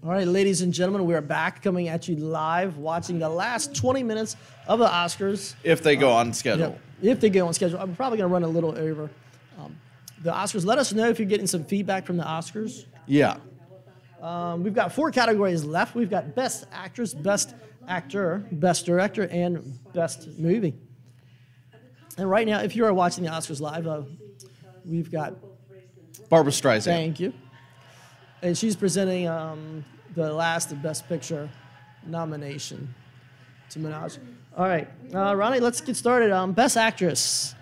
All right, ladies and gentlemen, we are back coming at you live, watching the last 20 minutes of the Oscars. If they go on schedule. If they go on schedule. I'm probably going to run a little over. The Oscars, let us know if you're getting some feedback from the Oscars. Yeah. We've got 4 categories left. We've got Best Actress, Best Actor, Best Director, and Best Movie. And right now, if you are watching the Oscars live, we've got Barbara Streisand. Thank you. And she's presenting the last Best Picture nomination to Minaj. All right, Ronnie, let's get started. Best Actress.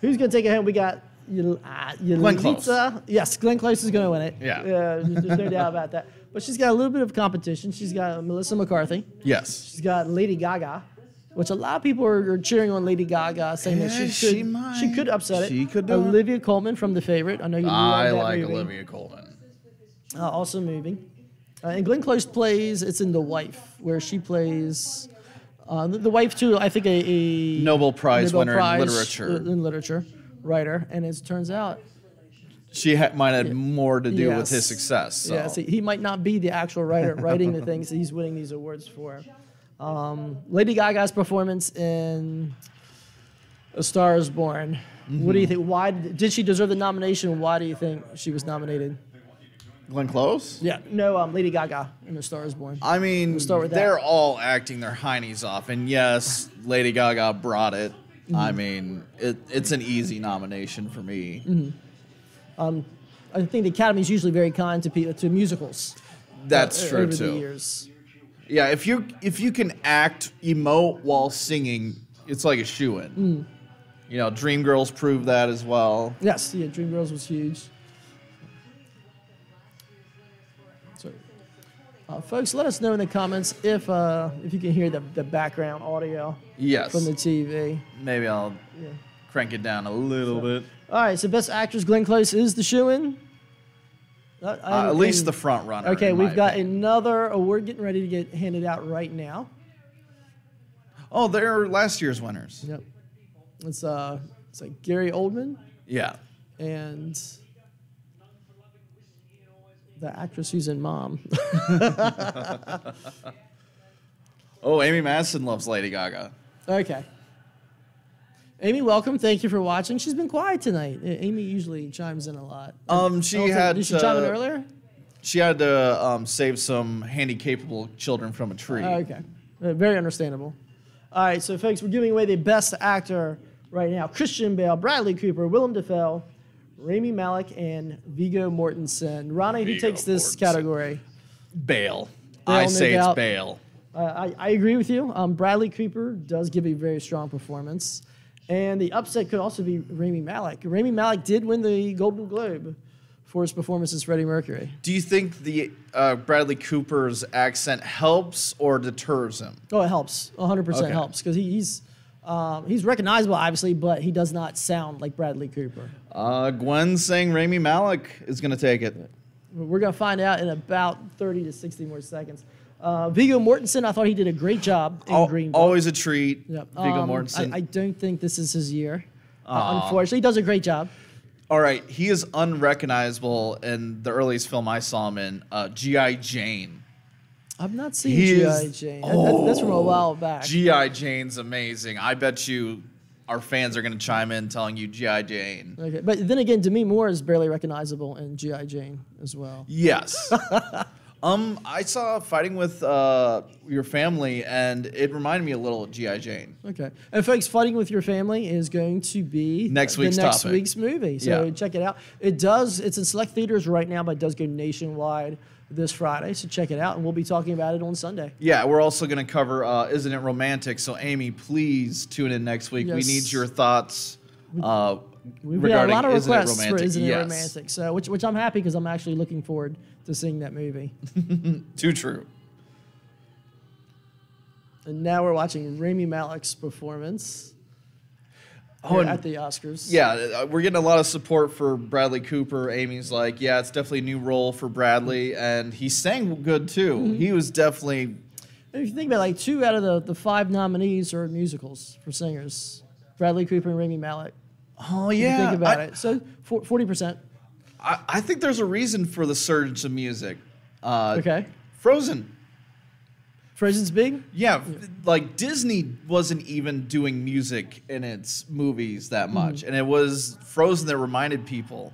Who's going to take it home? We got Glenn Close. Yes, Glenn Close is going to win it. Yeah. There's no doubt about that. But she's got a little bit of competition. She's got Melissa McCarthy. Yes. She's got Lady Gaga, which a lot of people are cheering on Lady Gaga, saying that she could upset it. She could do it. Olivia Colman from The Favorite. I know you love that like movie. Olivia Colman. Also moving. And Glenn Close plays, it's in The Wife, where she plays the wife to, I think, a Nobel Prize winner in in literature writer. And as it turns out, she might have more to do with his success. So. Yes, he might not be the actual writer writing the things that he's winning these awards for. Lady Gaga's performance in A Star Is Born. Mm-hmm. What do you think? Why did she deserve the nomination? Why do you think she was nominated? Glenn Close? Yeah, no, Lady Gaga in A Star Is Born. I mean, they're all acting their heinies off, and yes, Lady Gaga brought it. Mm-hmm. I mean, it's an easy nomination for me. Mm-hmm. I think the Academy is usually very kind to musicals. That's true over too. The years. Yeah, if you can act, emote while singing, it's like a shoo-in. Mm. You know, Dreamgirls proved that as well. Yes, yeah, Dreamgirls was huge. So, folks, let us know in the comments if you can hear the background audio. Yes. From the TV. Maybe I'll crank it down a little bit. All right, so Best Actress Glenn Close is the shoo-in. At least the front runner. Okay, we've got another award getting ready to get handed out right now. Oh, they're last year's winners. Yep. It's like Gary Oldman. Yeah. And the actress who's in Mom. Oh, Amy Madison loves Lady Gaga. Okay. Amy, welcome. Thank you for watching. She's been quiet tonight. Amy usually chimes in a lot. Did she chime in earlier? She had to save some handy-capable children from a tree. Okay. Very understandable. All right, so folks, we're giving away the Best Actor right now. Christian Bale, Bradley Cooper, Willem Dafoe, Rami Malek, and Viggo Mortensen. Ronnie, who takes this category? Bale. I say it's Bale. I agree with you. Bradley Cooper does give a very strong performance. And the upset could also be Rami Malek. Rami Malek did win the Golden Globe for his performance as Freddie Mercury. Do you think the Bradley Cooper's accent helps or deters him? Oh, it helps. 100% helps because he's recognizable, obviously, but he does not sound like Bradley Cooper. Gwen's saying Rami Malek is going to take it. We're going to find out in about 30 to 60 more seconds. Viggo Mortensen, I thought he did a great job in Green Book. Always a treat. Yep. Viggo Mortensen. I don't think this is his year. Unfortunately, he does a great job. All right, he is unrecognizable in the earliest film I saw him in, G.I. Jane. I've not seen G.I. Jane. That's from a while back. G.I. Jane's amazing. I bet you our fans are going to chime in telling you G.I. Jane. Okay, but then again, Demi Moore is barely recognizable in G.I. Jane as well. Yes. I saw Fighting with Your Family, and it reminded me a little of G.I. Jane. Okay. And folks, Fighting with Your Family is going to be next week's topic. Movie. So check it out. It's in select theaters right now, but it does go nationwide this Friday. So check it out, and we'll be talking about it on Sunday. Yeah, we're also going to cover Isn't It Romantic? So, Amy, please tune in next week. Yes. We need your thoughts. We've got a lot of requests for Isn't It Yes. Romantic? So, which I'm happy because I'm actually looking forward to seeing that movie. Too true. And now we're watching Rami Malek's performance at the Oscars. Yeah, we're getting a lot of support for Bradley Cooper. Amy's like, yeah, it's definitely a new role for Bradley, and he sang good too. Mm-hmm. He was definitely. And if you think about it, like 2 out of the 5 nominees are musicals for singers. Bradley Cooper and Rami Malek. Oh, yeah. Think about it. So 40%. I think there's a reason for the surge of music. Okay. Frozen. Frozen's big. Yeah, like Disney wasn't even doing music in its movies that much, and it was Frozen that reminded people.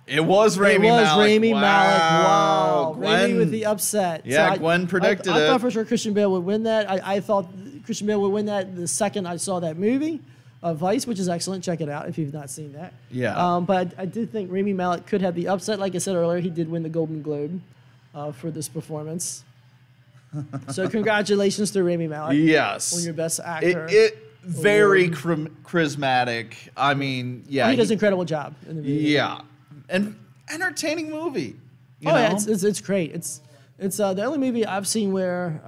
It was Rami Malek. Rami Malek. Wow. Gwen, Rami with the upset. Yeah, Gwen predicted I it. thought for sure Christian Bale would win that. I thought Christian Bale would win that the second I saw that movie, Vice, which is excellent. Check it out if you've not seen that. Yeah. But I did think Rami Malek could have the upset. Like I said earlier, he did win the Golden Globe for this performance. So congratulations to Rami Malek. Yes. On your best actor. It very charismatic. I mean, yeah. He does an incredible job in the movie. Yeah. And entertaining movie. You know? Yeah, it's great. It's the only movie I've seen where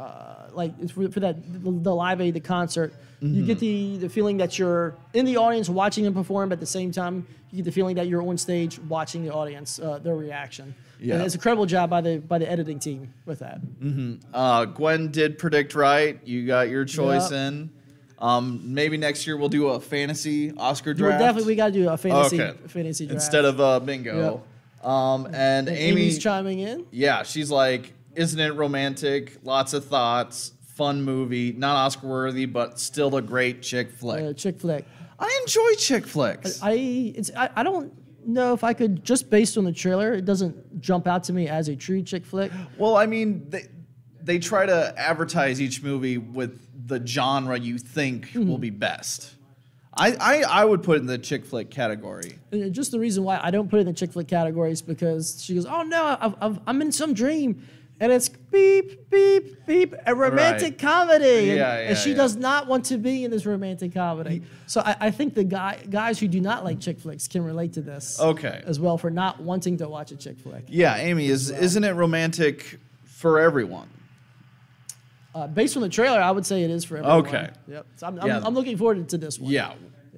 like it's for that the Live Aid, the concert, you get the feeling that you're in the audience watching him perform, but at the same time you get the feeling that you're on stage watching the audience, their reaction. Yeah. And it's a incredible job by the editing team with that. Gwen did predict right. You got your choice Yep. in. Maybe next year we'll do a fantasy Oscar draft. We got to do a fantasy Okay. fantasy draft Instead of bingo. And Amy's chiming in. Yeah, she's like, isn't it romantic? Lots of thoughts. Fun movie. Not Oscar worthy, but still a great chick flick. Chick flick. I enjoy chick flicks. I don't know if I could, just based on the trailer, it doesn't jump out to me as a true chick flick. Well, I mean, they try to advertise each movie with the genre you think will be best. I would put it in the chick flick category. And just the reason why I don't put it in the chick flick category is because she goes, "Oh no, I'm in some dream," and it's beep beep beep, a romantic comedy, and she does not want to be in this romantic comedy. So I think the guys who do not like chick flicks can relate to this. Okay. As well, for not wanting to watch a chick flick. Yeah, Amy, isn't it romantic for everyone? Based on the trailer, I would say it is for everyone. Okay. Yep. So I'm looking forward to this one. Yeah.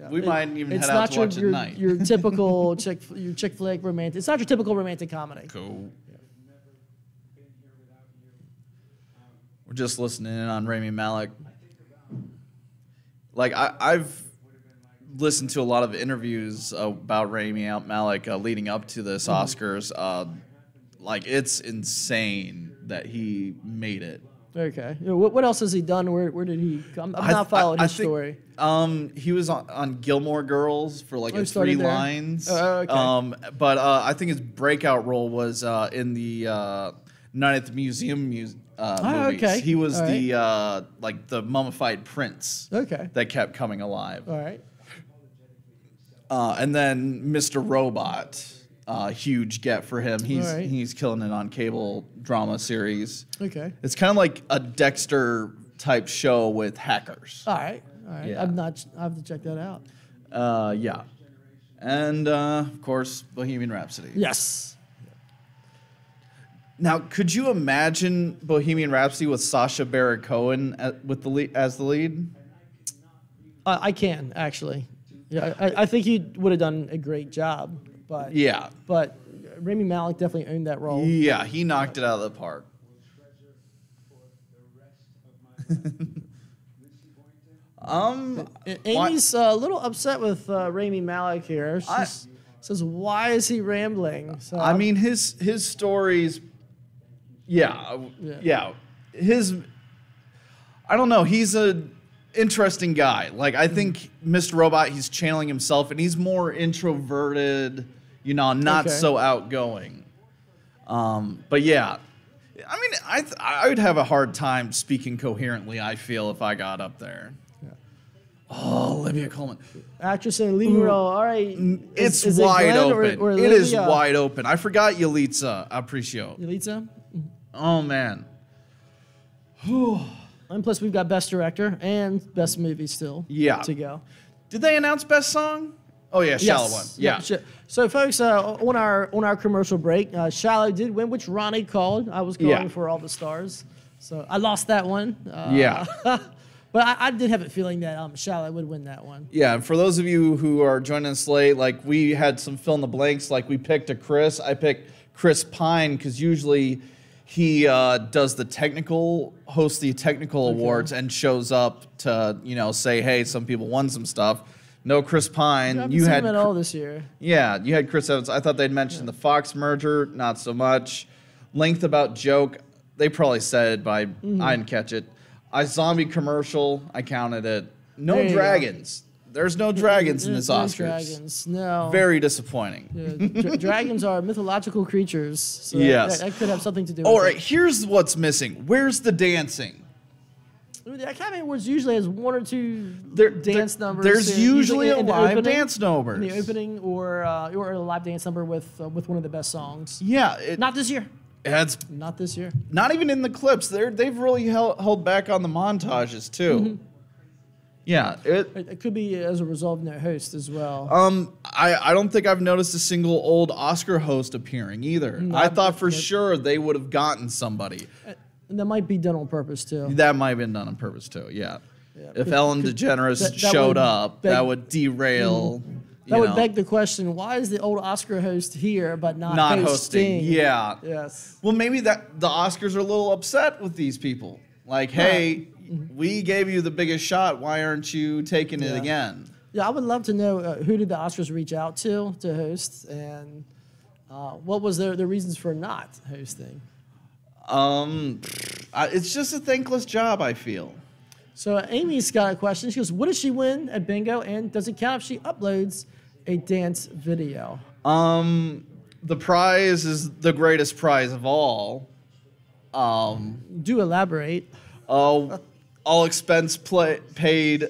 We might even head out not to watch it your, tonight. your typical chick flick romantic. It's not your typical romantic comedy. Cool. We're just listening in on Rami Malek. Like I've listened to a lot of interviews about Rami Malek leading up to this Oscars. Like it's insane that he made it. Okay. What else has he done? Where did he come? I'm not following his story. He was on Gilmore Girls for like 3 lines. Okay. But I think his breakout role was in the Night at the Museum movies. Okay. He was the like the mummified prince. Okay. That kept coming alive. All right. And then Mr. Robot. Huge get for him. He's killing it on cable drama series. Okay. It's kind of like a Dexter type show with hackers. All right. Yeah. I have to check that out. Yeah. And of course, Bohemian Rhapsody. Yes. Now, could you imagine Bohemian Rhapsody with Sacha Baron Cohen as the lead? I can actually. Yeah, I think he would have done a great job. But yeah. But Rami Malek definitely owned that role. Yeah, he knocked it out of the park. Amy's a little upset with Rami Malek here. She says, "Why is he rambling?" So I mean, his stories. Yeah. I don't know. He's a interesting guy. Like I think Mr. Robot, he's channeling himself, and he's more introverted. You know, not so outgoing. But yeah, I mean, I would have a hard time speaking coherently. I feel if I got up there. Yeah. Oh, Olivia Colman, actress in a leading role. All right, it's wide open. Or it is wide open. I forgot Yalitza Aparicio. Yalitza. Oh man. And plus, we've got Best Director and Best Movie still. To go. Did they announce Best Song? Oh yeah, Shallow won. Yeah. So folks, on our commercial break, Shallow did win, which Ronnie called. I was calling for All the Stars, so I lost that one. But I did have a feeling that Shallow would win that one. Yeah, and for those of you who are joining us late, like we had some fill in the blanks. Like we picked a Chris. I picked Chris Pine because usually he hosts the technical awards and shows up to say, hey, some people won some stuff. No Chris Pine. You had him at all this year. Yeah, you had Chris Evans. I thought they'd mentioned the Fox merger, not so much. Length About Joke. they probably said it, but I didn't catch it. iZombie commercial, I counted it. No There you dragons. There's no dragons in this No Oscars. dragons, no. Very disappointing. Dragons are mythological creatures. So Yes. that could have something to do with All it. right, here's what's missing. Where's the dancing? The Academy Awards usually has one or two dance numbers. There's usually a in the live opening- dance number. in the opening, or a live dance number with one of the best songs. Yeah, Not this year. it's Not this year. not even in the clips. They've really held back on the montages too. Yeah, It could be as a result of no host as well. I don't think I've noticed a single old Oscar host appearing either. I thought for sure they would have gotten somebody. And that might be done on purpose too. That might have been done on purpose too. Yeah. If 'cause- Ellen 'cause DeGeneres that showed would up, beg- that would derail. That would beg the question: why is the old Oscar host here but not hosting. Yeah. Yes. Well, maybe that the Oscars are a little upset with these people. Like, hey, we gave you the biggest shot. Why aren't you taking it Yeah. again? Yeah, I would love to know who did the Oscars reach out to host, and what was their reasons for not hosting. It's just a thankless job, I feel. So Amy's got a question. She goes, "What does she win at bingo, and does it count if she uploads a dance video?" The prize is the greatest prize of all. Do elaborate. All expense paid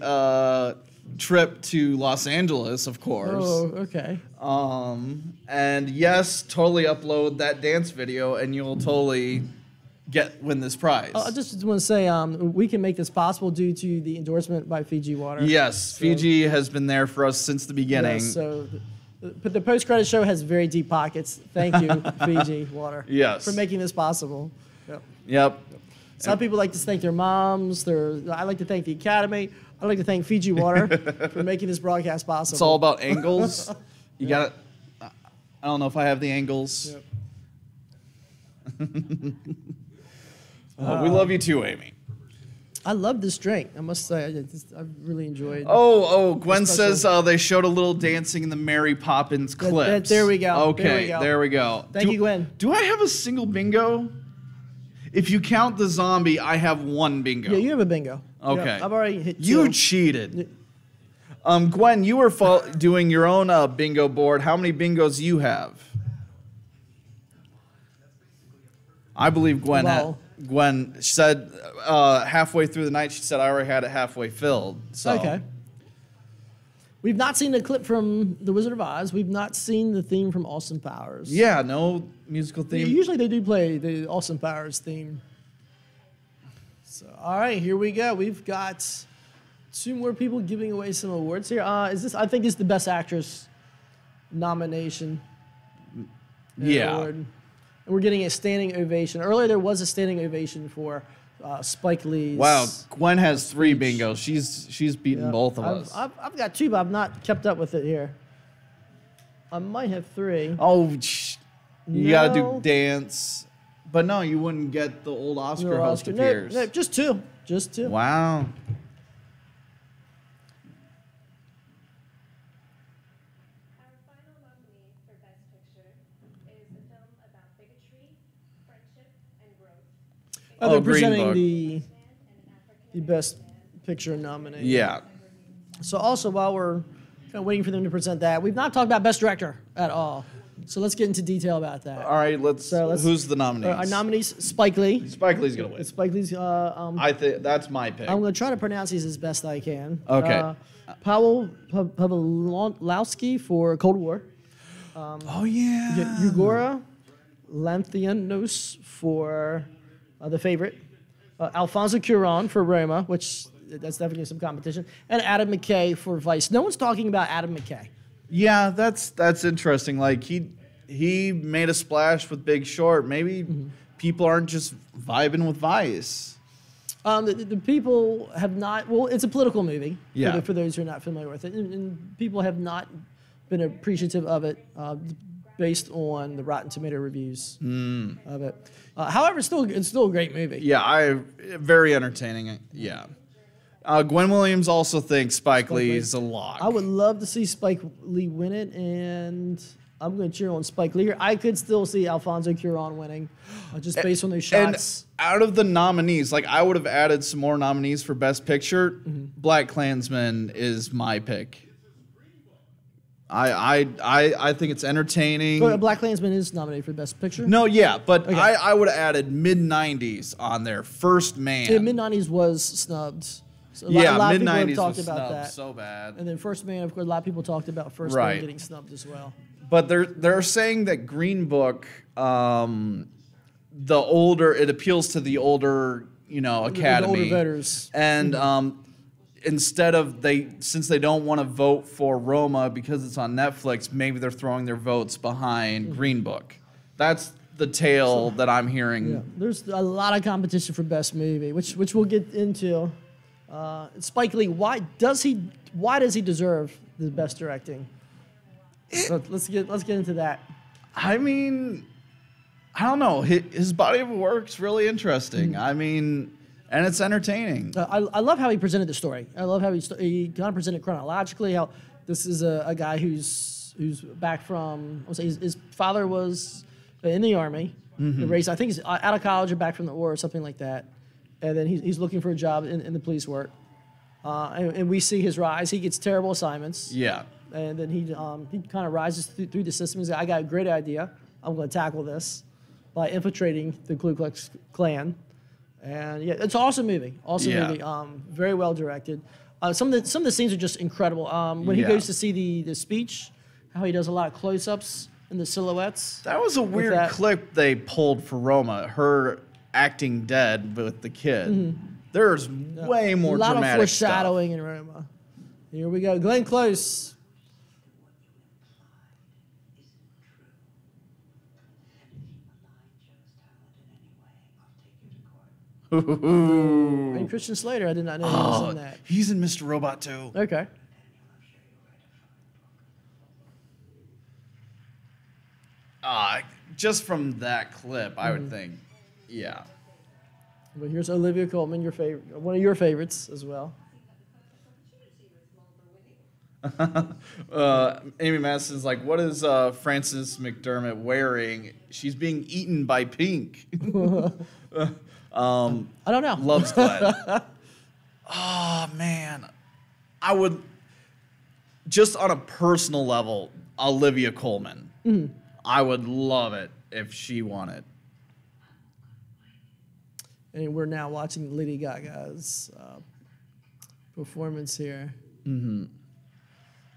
trip to Los Angeles, of course. Oh, okay. And yes, totally upload that dance video, and you'll totally win this prize. I just want to say we can make this possible due to the endorsement by Fiji Water. Yes, Fiji has been there for us since the beginning. Yes, so the post-credit show has very deep pockets. Thank you, Fiji Water. Yes. For making this possible. Yep. Some people like to thank their moms. I like to thank the Academy. I like to thank Fiji Water for making this broadcast possible. It's all about angles. You got it. I don't know if I have the angles. Yep. We love you too, Amy. I love this drink. I must say, I really enjoyed. Gwen says they showed a little dancing in the Mary Poppins clips. There we go. Okay, there we go. Thank you, Gwen. Do I have a single bingo? If you count the zombie, I have one bingo. Yeah, you have a bingo. Okay. Yeah, I've already hit 2. You cheated. Gwen, you were doing your own bingo board. How many bingos you have? I believe Gwen. Gwen said halfway through the night, she said, I already had it halfway filled. So. Okay. We've not seen a clip from The Wizard of Oz. We've not seen the theme from Austin Powers. Yeah, no musical theme. Usually they do play the Austin Powers theme. So, all right, here we go. We've got 2 more people giving away some awards here. I think this is the Best Actress nomination. Yeah. Award. And we're getting a standing ovation. Earlier there was a standing ovation for Spike Lee's. Wow, Gwen has 3 bingos. She's beaten both of us. I've got 2, but I've not kept up with it here. I might have 3. Oh, you gotta do No. dance. But no, you wouldn't get the old Oscar host appears. No, just 2. Just 2. Wow. Our final nominee for Best Picture is a film about bigotry, friendship, and growth. They're Green presenting Book. the Best Picture nominee. Yeah. So also while we're kind of waiting for them to present that, we've not talked about Best Director at all. So let's get into detail about that. All right, let's who's the nominees? Our nominees, Spike Lee. Spike Lee's gonna win. Spike Lee's. I think that's my pick. I'm going to try to pronounce these as best I can. Okay. Paweł Pawlowski for Cold War. Oh yeah. Yugora Lanthimos for The Favorite. Alfonso Cuarón for Roma, which that's definitely some competition. And Adam McKay for Vice. No one's talking about Adam McKay. Yeah, that's interesting. Like he made a splash with Big Short. Maybe people aren't just vibing with Vice. The people have not. Well, it's a political movie. Yeah. For those who are not familiar with it, and people have not been appreciative of it based on the Rotten Tomato reviews of it. However, it's still a great movie. Yeah, very entertaining. Yeah. Gwen Williams also thinks Spike Lee is a lock. I would love to see Spike Lee win it, and I'm going to cheer on Spike Lee. I could still see Alfonso Cuarón winning, just based on those shots. And out of the nominees, like I would have added some more nominees for Best Picture. Black Klansman is my pick. I think it's entertaining. But Black Klansman is nominated for Best Picture. No, yeah, but Okay. I would have added mid-90s on there. First Man. Yeah, mid-90s was snubbed. So a Yeah, lot of mid-90s people have was talked about snubbed that. so bad. And then First Man, of course, a lot of people talked about First Man Right. getting snubbed as well. But they're saying that Green Book, it appeals to the older, academy. The older voters. And since they don't want to vote for Roma because it's on Netflix, maybe they're throwing their votes behind Green Book. That's the tale that I'm hearing. Yeah, there's a lot of competition for Best Movie, which we'll get into. Spike Lee, why does he deserve the Best Directing? Let's get into that. I mean, I don't know. His body of work's really interesting. I mean, and it's entertaining. I love how he presented the story. I love how he kind of presented chronologically. How this is a guy who's back from. I would say his father was in the army. Raised, I think he's out of college or back from the war or something like that. And then he's looking for a job in the police work. And we see his rise. He gets terrible assignments. Yeah. And then he kind of rises through the system. He's like, I got a great idea. I'm going to tackle this by infiltrating the Ku Klux Klan. And yeah, it's an awesome movie. Awesome movie. Very well directed. Some of the scenes are just incredible. When he goes to see the speech, how he does a lot of close-ups and the silhouettes. That was a weird clip they pulled for Roma. Her acting dead with the kid. There's way more a lot dramatic of foreshadowing in Roma. Here we go. Glenn Close. And Christian Slater, I did not know he was in that. He's in Mr. Robot too. Okay. Just from that clip, I would think, yeah. But here's Olivia Colman, your favorite, one of your favorites as well. Amy Madison's like, what is Frances McDermott wearing? She's being eaten by Pink. I don't know. Loves Glenn. Oh, man. I would, just on a personal level, Olivia Colman. I would love it if she won it. And we're now watching Lady Gaga's performance here.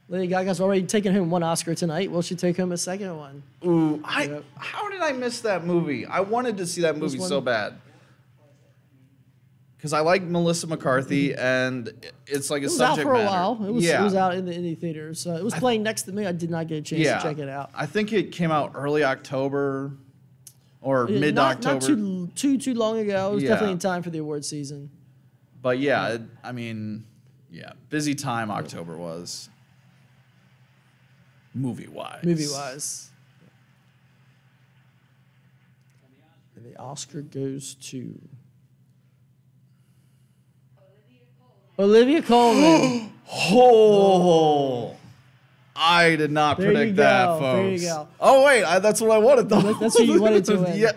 Lady Gaga's already taken home one Oscar tonight. Will she take home a second one? Ooh, how did I miss that movie? I wanted to see that movie so bad. Because I like Melissa McCarthy, and it's like a subject matter. It was out for a while. It was out in the indie theaters. It was playing next to me. I did not get a chance to check it out. I think it came out early October or mid-October. Not too long ago. It was definitely in time for the award season. But yeah, busy time October was. Movie-wise. And the Oscar goes to Olivia Colman. Oh, I did not predict that, folks. There you go. Oh, wait, that's what I wanted, though. That's who you wanted to win.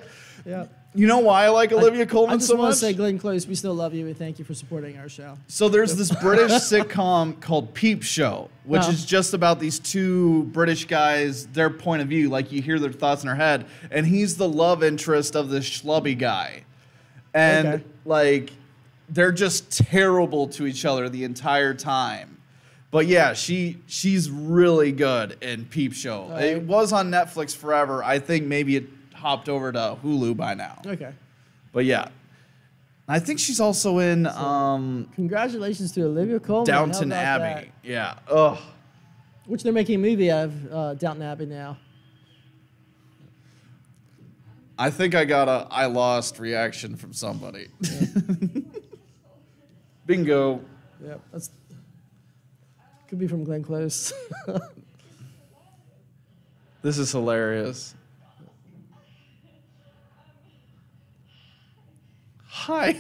Yeah. You know why I like Olivia Colman so much? I just want to say, Glenn Close, we still love you, and thank you for supporting our show. So there's this British sitcom called Peep Show, which is just about these two British guys, their point of view, like you hear their thoughts in their head, and he's the love interest of this schlubby guy. And, they're just terrible to each other the entire time. But yeah, she's really good in Peep Show. Right. It was on Netflix forever. I think maybe it hopped over to Hulu by now. Okay. But yeah. I think she's also in Congratulations to Olivia Colman. Downton Abbey. Yeah. Ugh. Which they're making a movie out of Downton Abbey now. I think I got a I lost reaction from somebody. Bingo. Yep. Could be from Glenn Close. This is hilarious. Hi.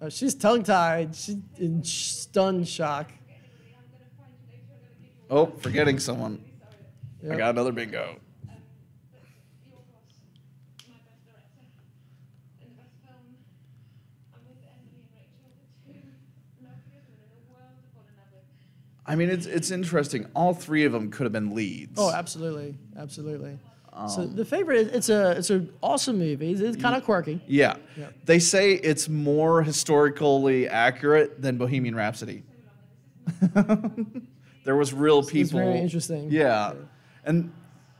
She's tongue-tied. She's in stunned shock. Oh, forgetting someone. Yep. I got another bingo. But you, of course, my best director in the best film. I'm with Emily and Rachel, the two loveliest women in the world to fall in love with. I mean, it's interesting. All three of them could have been leads. Oh, absolutely, absolutely. So The Favorite, it's an awesome movie. It's kind of quirky. Yeah. Yep. They say it's more historically accurate than Bohemian Rhapsody. There was real people. It's very interesting. Yeah. And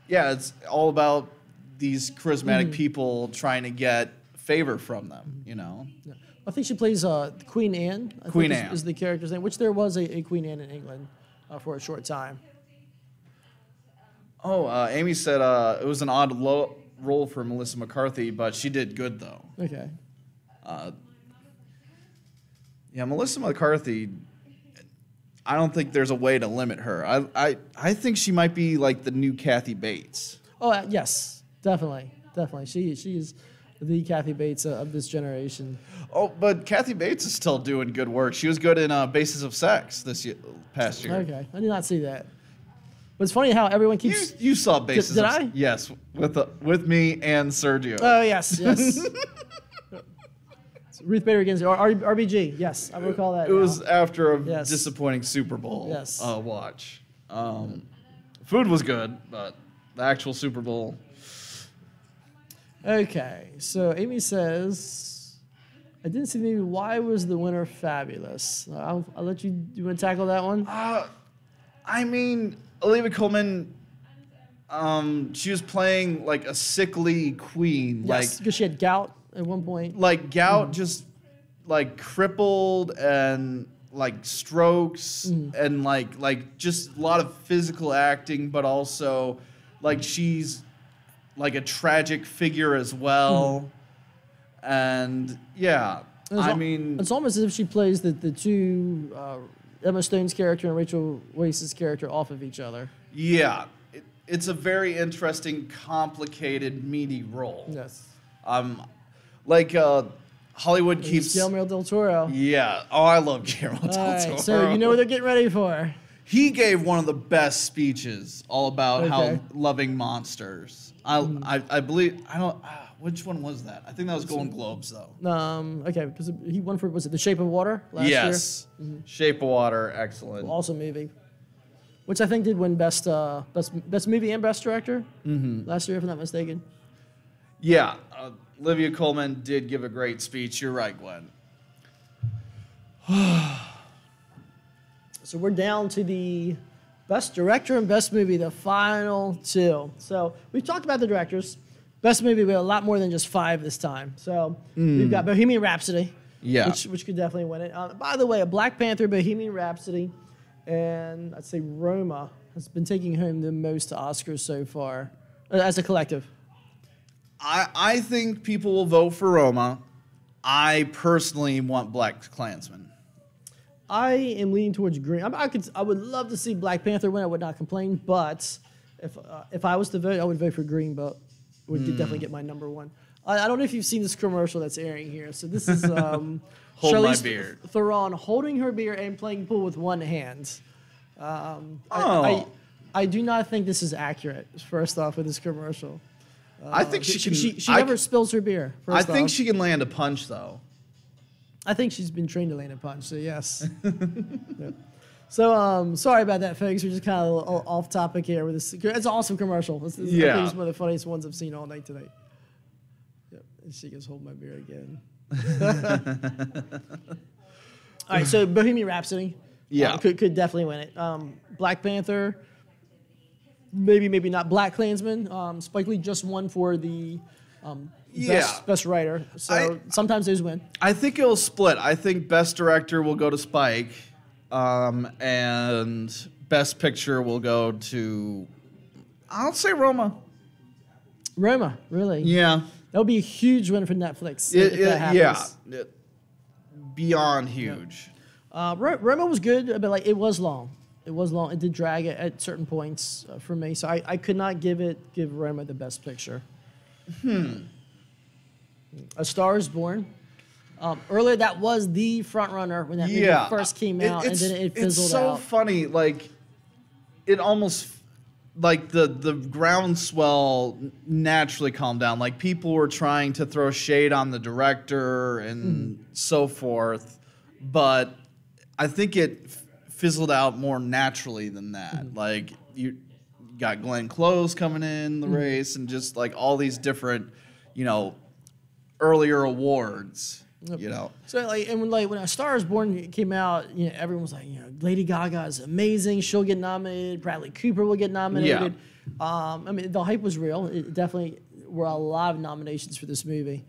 yeah, it's all about these charismatic people trying to get favor from them, you know? Yeah. I think she plays Queen Anne. Queen Anne Anne. is the character's name, which there was a Queen Anne in England for a short time. Oh, Amy said it was an odd role for Melissa McCarthy, but she did good, though. Okay. Yeah, Melissa McCarthy, I don't think there's a way to limit her. I think she might be like the new Kathy Bates. Oh, yes, definitely. She is the Kathy Bates of this generation. Oh, but Kathy Bates is still doing good work. She was good in Basis of Sex past year. Okay, I did not see that. But it's funny how everyone keeps. You saw Basis Did of I? Yes, with me and Sergio. Oh yes. Ruth Bader Ginsburg, RBG. Yes, I recall that. It was now. after a Yes. disappointing Super Bowl Yes. watch. Food was good, but the actual Super Bowl. Okay, so Amy says, I didn't see the movie. Why was the winner fabulous? I'll let you. You want to tackle that one? I mean, Olivia Colman, she was playing like a sickly queen, Yes, because she had gout at one point. like gout, just like crippled and like strokes and like just a lot of physical acting, but also like she's like a tragic figure as well. And yeah, I mean, It's almost as if she plays the two Emma Stone's character and Rachel Weisz's character off of each other. yeah, it's a very interesting, complicated, meaty role. Yes. Like Hollywood keeps. Guillermo del Toro. Yeah. Oh, I love Guillermo del All Toro. right, so you know what they're getting ready for. He gave one of the best speeches all about how Okay. loving monsters. I believe I don't. Which one was that? I think that was Golden Globes though. Okay, because he won for, was it The Shape of Water last year? Yes. Shape of Water, excellent. Awesome movie. Which I think did win best movie and best director last year, if I'm not mistaken. Yeah. Olivia Colman did give a great speech. You're right, Glenn. So we're down to the best director and best movie, the final two. So we've talked about the directors. Best movie, we have a lot more than just 5 this time. So we've got Bohemian Rhapsody, Yeah. which could definitely win it. By the way, a Black Panther, Bohemian Rhapsody, and I'd say Roma has been taking home the most Oscars so far as a collective. I think people will vote for Roma. I personally want Black Klansman. I am leaning towards Green. I would love to see Black Panther win. I would not complain, but if I was to vote, I would vote for Green Book. Would definitely get my number one. I don't know if you've seen this commercial that's airing here. So this is Hold my Charlize beer. Theron holding her beer and playing pool with one hand. Oh. I do not think this is accurate. First off, with this commercial, I think she can. she I never c- spills her beer. I First think off. she can land a punch though. I think she's been trained to land a punch, so yes. Yep. So sorry about that, folks. We're just kind of a little off topic here with this. It's an awesome commercial. I think Yeah. it's one of the funniest ones I've seen all night tonight. Yep. And she goes, hold my beer again. All right, so Bohemian Rhapsody. Yeah. Could definitely win it. Black Panther. Maybe not. Black Klansman. Spike Lee just won for the best writer. So sometimes those win. I think it'll split. I think Best Director will go to Spike, and Best Picture will go to. I'll say Roma. Roma, really? Yeah. That would be a huge win for Netflix if that happens. Yeah. Beyond huge. Roma was good, but like it was long. It was long. It did drag it at certain points for me, so I could not give Roma the best picture. A Star Is Born. Earlier, that was the front runner when that movie first came out, and then it fizzled It's so out. funny. Like, it almo't like the groundswell naturally calmed down. Like people were trying to throw shade on the director and so forth, but I think it fizzled out more naturally than that. Like you got Glenn Close coming in the race, and just like all these different, earlier awards. So when A Star Is Born came out, everyone was like, Lady Gaga is amazing. She'll get nominated. Bradley Cooper will get nominated. I mean, the hype was real. It definitely were a lot of nominations for this movie.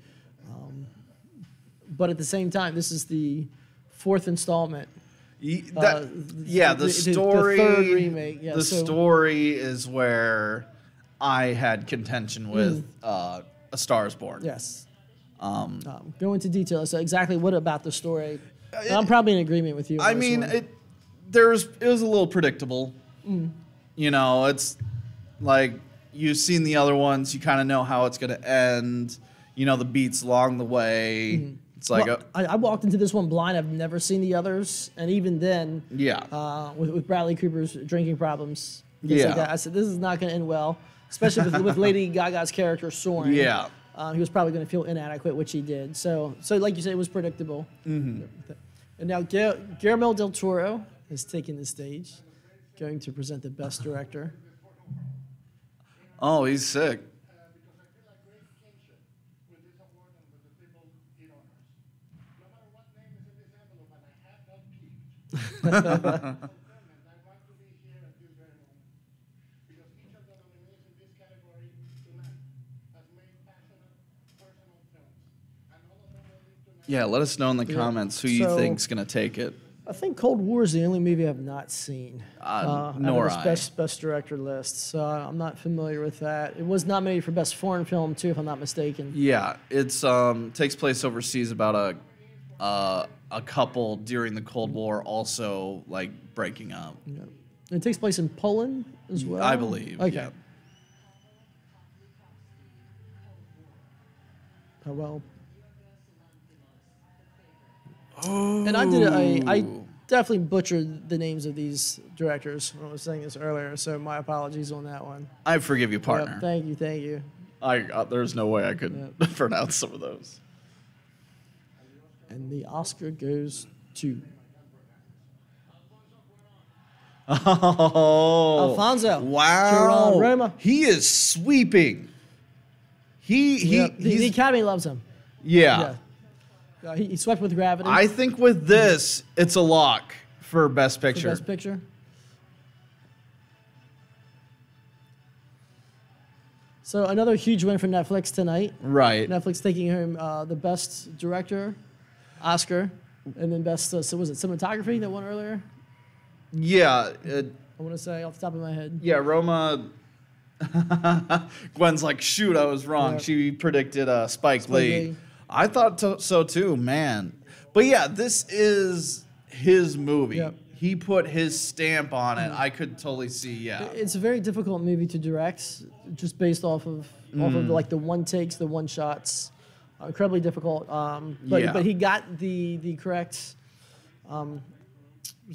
But at the same time, this is the fourth installment. The story. The third remake. Yeah, story is where I had contention with A Star Is Born. Yes. Go into detail. So exactly what about the story? I'm probably in agreement with you. I mean, it was a little predictable. It's like you've seen the other ones. You kind of know how it's going to end. The beats along the way. It's like I walked into this one blind. I've never seen the others, and even then, with Bradley Cooper's drinking problems, like that, I said this is not going to end well, especially with Lady Gaga's character Soren. Yeah. He was probably going to feel inadequate, which he did. So like you said, it was predictable. And now Guillermo del Toro has taken the stage, going to present the Best Director. Oh, he's sick. Yeah, let us know in the comments who you think's gonna take it. I think Cold War is the only movie I've not seen. Nor I. Best director list, so I'm not familiar with that. It was nominated for Best Foreign Film too, if I'm not mistaken. Yeah, it's takes place overseas about a couple during the Cold War, also like breaking up. Yeah. It takes place in Poland as well, I believe. Okay. Yeah. Oh well. And I definitely butchered the names of these directors when I was saying this earlier, so my apologies on that one. I forgive you, partner. Yep, thank you. There's no way I could pronounce some of those. And the Oscar goes to Alfonso. Wow. Cuarón, Roma. He is sweeping. The Academy loves him. Yeah. He swept with Gravity. I think with this, it's a lock for Best Picture. Best Picture. So another huge win for Netflix tonight. Right. Netflix taking home the Best Director Oscar, and then Best was it Cinematography that won earlier? Yeah. I want to say off the top of my head. Yeah, Roma. Gwen's like, shoot, I was wrong. Yeah. She predicted Spike Lee. I thought so too, man. But yeah, this is his movie. Yep. He put his stamp on it. I could totally see, yeah. It's a very difficult movie to direct, just based off of like the one takes, the one shots. Incredibly difficult. But he got the correct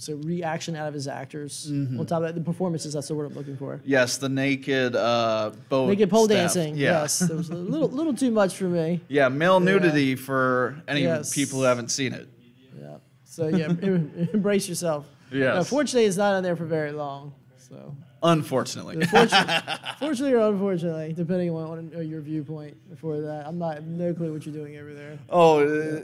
reaction out of his actors. On top of that, the performances, that's the word I'm looking for. Yes, the naked boat Naked pole staff. dancing. Yeah. Yes, there was a little too much for me. Yeah, male nudity for any Yes. people who haven't seen it. Yeah. So yeah, embrace yourself. Yes. Unfortunately, it's not on there for very long. So. Unfortunately. Fortunately or unfortunately, depending on your viewpoint for that. I have no clue what you're doing over there. Oh,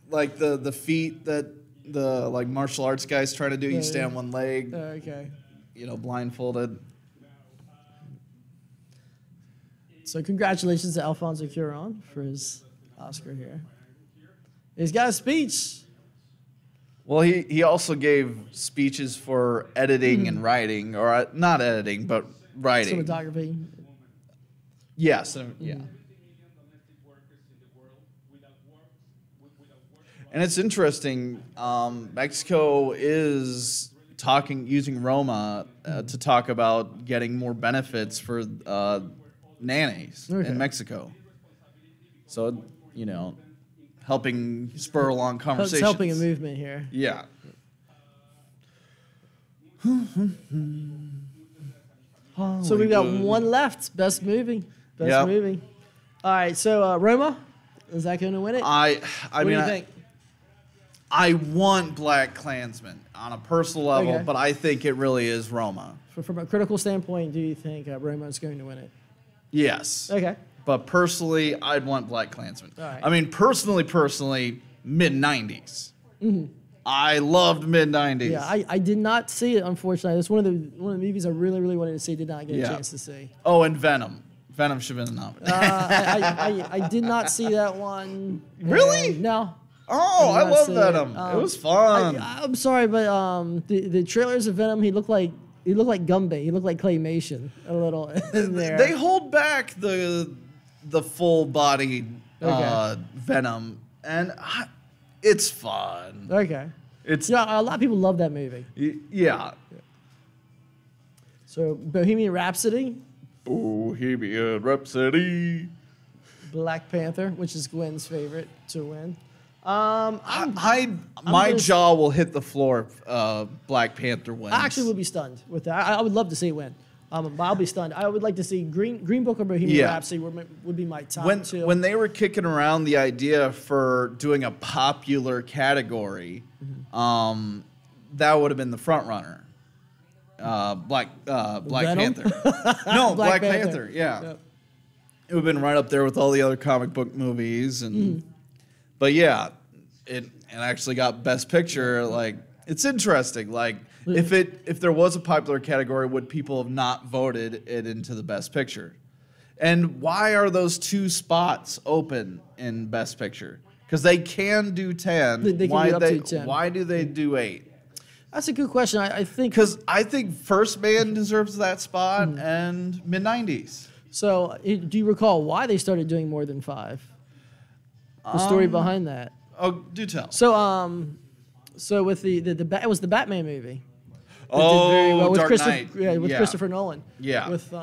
like the feet that the like martial arts guys try to do. You stay on one leg. Okay. Blindfolded. So congratulations to Alfonso Cuarón for his Oscar here. He's got a speech. Well, he also gave speeches for editing and writing, or not editing, but writing. Cinematography. Yes, yeah. And it's interesting. Mexico is using Roma to talk about getting more benefits for nannies in Mexico. So, helping spur along conversations. It's helping a movement here. Yeah. So we've got Hollywood. one left. Best movie. Best Yep. movie. All right. So Roma, is that going to win it? I what mean, do you think? I want Black Klansman on a personal level, Okay. but I think it really is Roma. From a critical standpoint, do you think Roma is going to win it? Yes. Okay. But personally, I'd want Black Klansman. All right. I mean, personally, mid-90s. I loved mid-90s. Yeah, I did not see it, unfortunately. It's one of the movies I really, really wanted to see, did not get a Yeah. chance to see. Oh, and Venom. Venom should have been nominated. I did not see that one. Really? And no. Oh, I not love see it. Venom. It was fun. I'm sorry, but the trailers of Venom, he looked like Gumby. He looked like claymation a little in there. They hold back the full-bodied Okay. Venom, and it's fun. Okay. It's Yeah, a lot of people love that movie. yeah. So Bohemian Rhapsody, Bohemian Rhapsody. Black Panther, which is Gwen's favorite to win. My gonna- jaw will hit the floor if Black Panther wins. I actually would be stunned with that. I would love to see it win. But I'll be stunned. I would like to see Green Book or Bohemian Yeah. Rhapsody would be my top two. when they were kicking around the idea for doing a popular category, that would have been the front runner. Black Venom? Panther. No, Black Panther. Panther. Yeah. Yep. It would have been right up there with all the other comic book movies, and but yeah, it actually got Best Picture. Like, it's interesting. Like, if there was a popular category, would people have not voted it into the Best Picture? And why are those two spots open in Best Picture? Because they can do 10. They can why do up to 10. Why do they do 8? That's a good question. I think Because I think First Man deserves that spot, and mid-90s. so. Do you recall why they started doing more than 5? The story behind that. Oh, do tell. So with it was the Batman movie. It Oh, did very well with Dark Christopher, Knight. yeah, with Yeah. Christopher Nolan. Yeah. With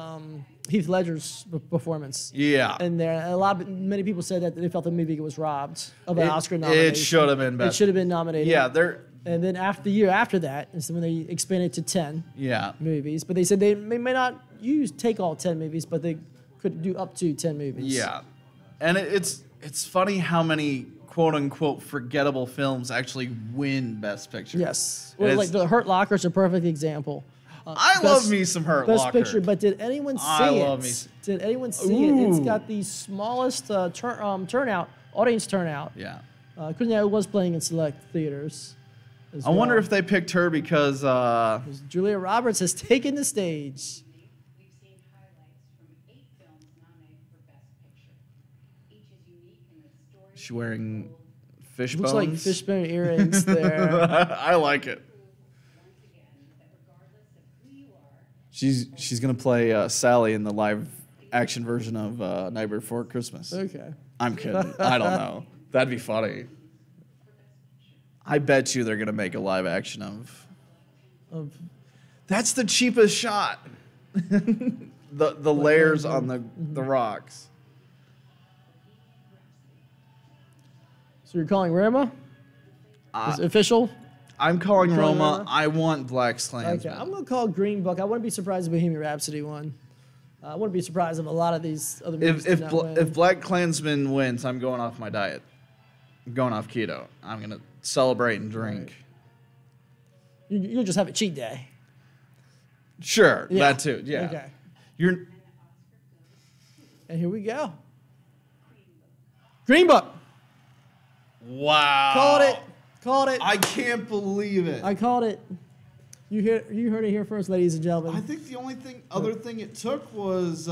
Heath Ledger's performance. Yeah. And many people said that they felt the movie was robbed of an Oscar nomination. It should have been It Best. should have been nominated. Yeah, they're. And then the year after that is when they expanded to 10 Yeah. movies. But they said they may not take all 10 movies, but they could do up to 10 movies. Yeah. And it's funny how many quote unquote forgettable films actually win Best Picture. Yes. And Well, like it's- The Hurt Locker is a perfect example. I love me some Hurt Best Locker. Picture, but did anyone see I it? love me. Did anyone see it? It's Ooh. got the smallest audience turnout. Yeah. Because it was playing in select theaters. I wonder if they picked her because Julia Roberts has taken the stage. We've seen highlights from 8 films nominated for Best Picture. Each is unique in its story. she's wearing fish Looks bones. like fishbone earrings there. I like it. Once again, that regardless of who you are, She's gonna play Sally in the live action version of Nightmare Before Christmas. Okay. I'm kidding. I don't know. That'd be funny. I bet you they're gonna make a live action of. That's the cheapest shot. the layers on the rocks. So you're calling Roma? Is it official? I'm calling Calling Roma. Roma? I want Black Klansman. Okay, I'm gonna call Green Book. I wouldn't be surprised if Bohemian Rhapsody won. I wouldn't be surprised if a lot of these other movies did not win. If Black Klansman wins, I'm going off my diet. I'm going off keto. I'm gonna celebrate and drink. You'll just have a cheat day. Sure, Yeah. that too. Yeah. Okay. You're And here we go. Green Book. wow. Called it. Called it. I can't believe it. I called it. You heard it here first, ladies and gentlemen. I think the only other thing it took was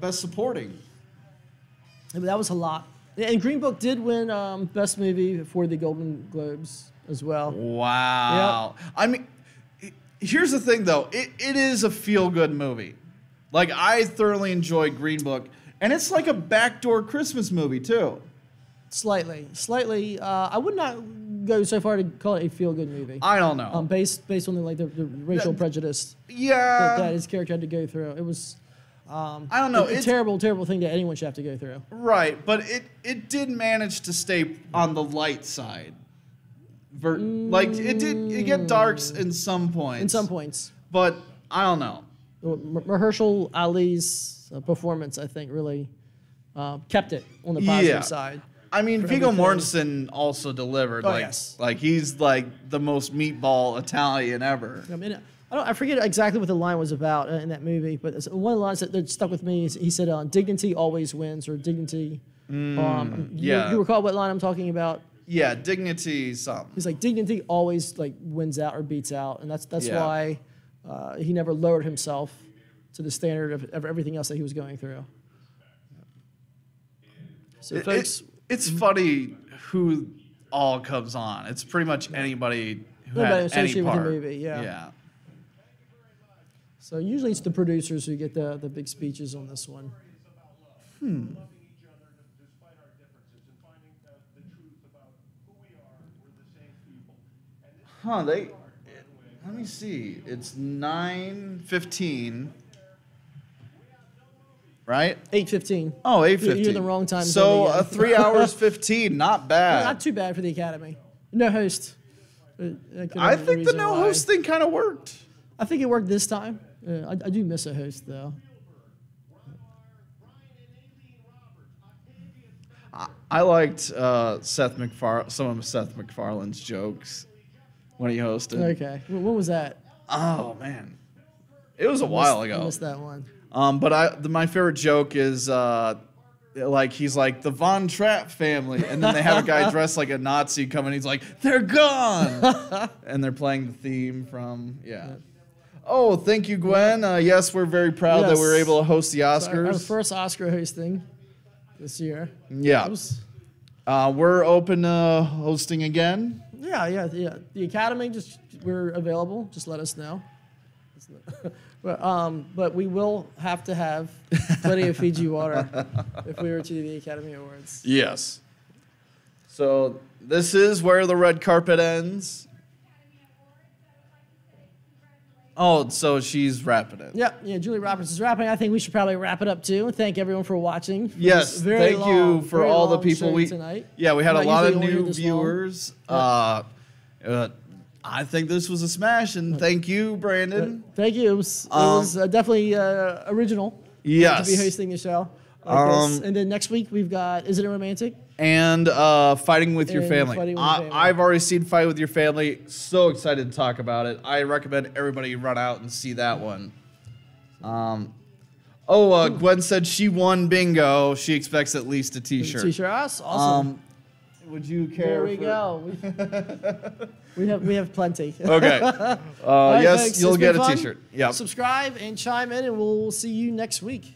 Best Supporting. I mean, that was a lot. And Green Book did win Best Movie for the Golden Globes as well. Wow. I mean, here's the thing, though. It is a feel-good movie. Like, I thoroughly enjoyed Green Book. And it's like a backdoor Christmas movie, too. Slightly. I would not go so far to call it a feel-good movie. I don't know. Based on the racial prejudice yeah. that his character had to go through. It was I don't know. a It's terrible thing that anyone should have to go through. right, but it did manage to stay on the light side. Like, it get darks in some points. In some points. But I don't know. Mahershala Ali's performance, I think, really kept it on the positive Yeah. side. I mean, For Viggo everything. Mortensen also delivered. Oh, like, yes. like he's like the most meatball Italian ever. I mean, I forget exactly what the line was about in that movie, but one of the lines that stuck with me is he said, "Dignity always wins," or "Dignity." yeah. You recall what line I'm talking about? Yeah, dignity, something. He's like, "Dignity always like wins out or beats out," and that's Yeah. why he never lowered himself to the standard of everything else that he was going through. So, folks, It's funny who all comes on. It's pretty much anybody who Anybody had any associated with the part. movie, yeah. Yeah. so usually it's the producers who get the big speeches on this one. Loving each other despite our differences and finding the truth about who we are. We're the same people. And this Huh, let me see. It's 9:15. Right? 8:15. Oh, 8:15. You're in the wrong time So zone again. 3 hours 15, not bad. Not too bad for the Academy. No host. That could I have been think the reason no why. host thing kind of worked. I think it worked this time. I do miss a host though. I liked some of Seth MacFarlane's jokes when he hosted. Okay. What was that? Oh man, it was a while I ago. missed that one. But my favorite joke is like he's like the Von Trapp family, and then they have a guy dressed like a Nazi come in. He's like, they're gone, and they're playing the theme from Oh, thank you, Gwen. Yes, we're very proud that we were Yes. able to host the So Oscars. our first Oscar hosting this year. Yeah. That was- We're open to hosting again. Yeah. The Academy, we're available. Just let us know. But we will have to have plenty of Fiji water if we were to do the Academy Awards. Yes. So this is where the red carpet ends. Oh, so she's wrapping it. Yeah, Julie Roberts is wrapping. I think we should probably wrap it up too. Thank everyone for watching. for Yes, this very thank you long- for very all the long people show tonight. Yeah, we had a Not lot of usually on here new this long. viewers. I think this was a smash, and thank you, Brandon. Thank you. It was definitely original. Yes. To be hosting the show. Like this. And then next week we've got Is It a Romantic? And Fighting with Your And Family. Fighting with Your Family. I've already seen Fight with Your Family. So excited to talk about it. I recommend everybody run out and see that one. Gwen said she won bingo. She expects at least a T-shirt. T-shirt. Awesome. Would you care? There we go. We have plenty. Okay. All right, yes, folks, you'll it's get been a fun. T-shirt. Yeah. Subscribe and chime in, and we'll see you next week.